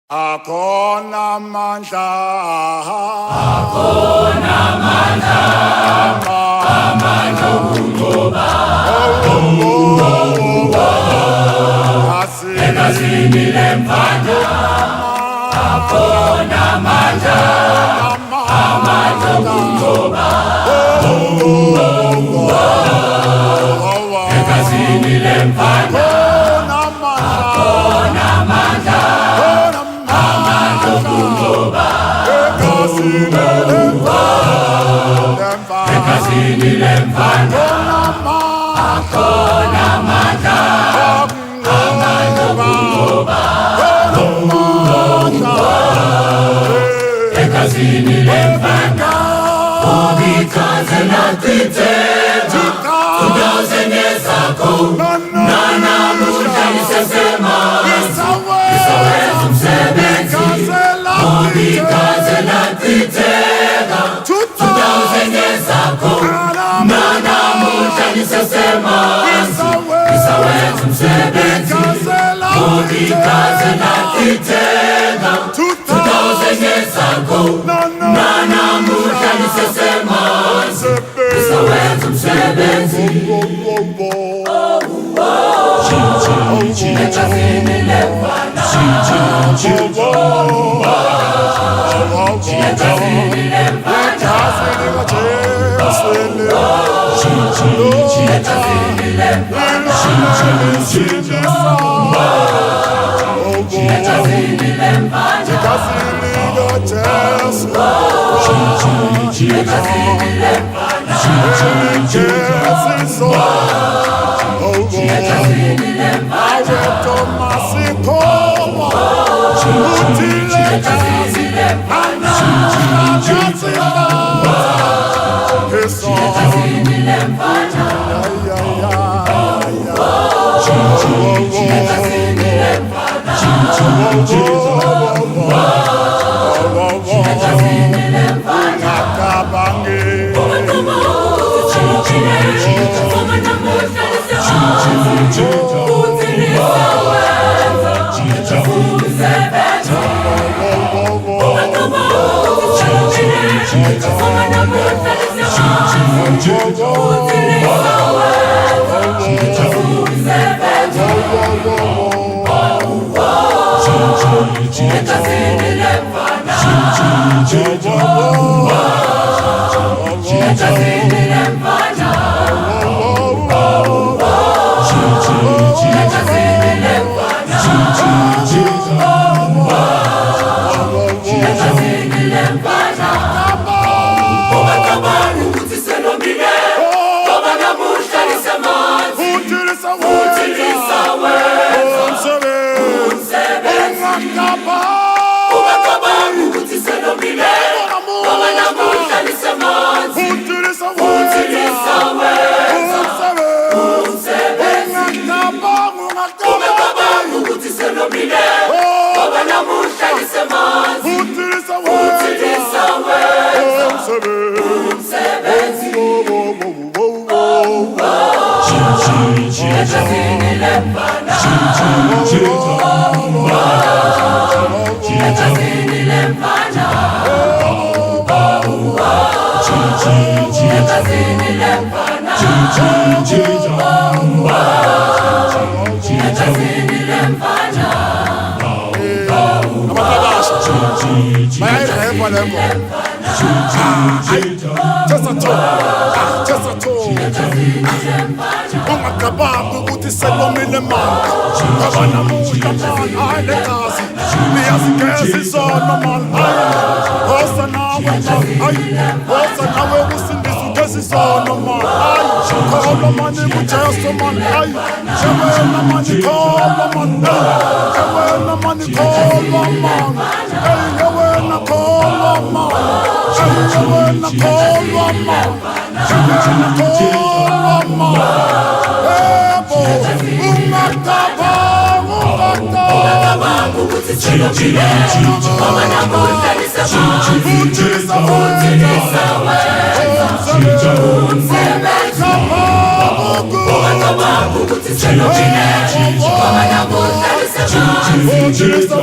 Akona mandla, amandla okunqoba egazini lemfana akhona amandla okunqoba egazini lemfana akhona amandla okunqoba egazini lemfana akhona amandla okunqoba egazini lemfana ubikazela titeta udazenyeza ko nana mushayise sema isawenza umsebenzi ubikazela titeta udazenyeza ko nana mushayise sema isawenza umsebenzi ubikazela titeta udazenyeza ko nana mushayise sema isawenza umsebenzi egazini lemfana egazini lemfana egazini lemfana egazini lemfana ungacabanga ukuthi selomile manje ngoba namuhla man ayilekazi niyazigeza izono man woza nawe woza nawe usindisa ugeza izono man khola mani kujesu man jewena mani khola man jewena mani khola man jewena khola man jewena khola man jewena khola man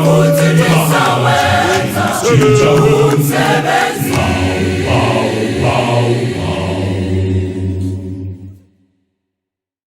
Utiliza umsebenzi umsebenzi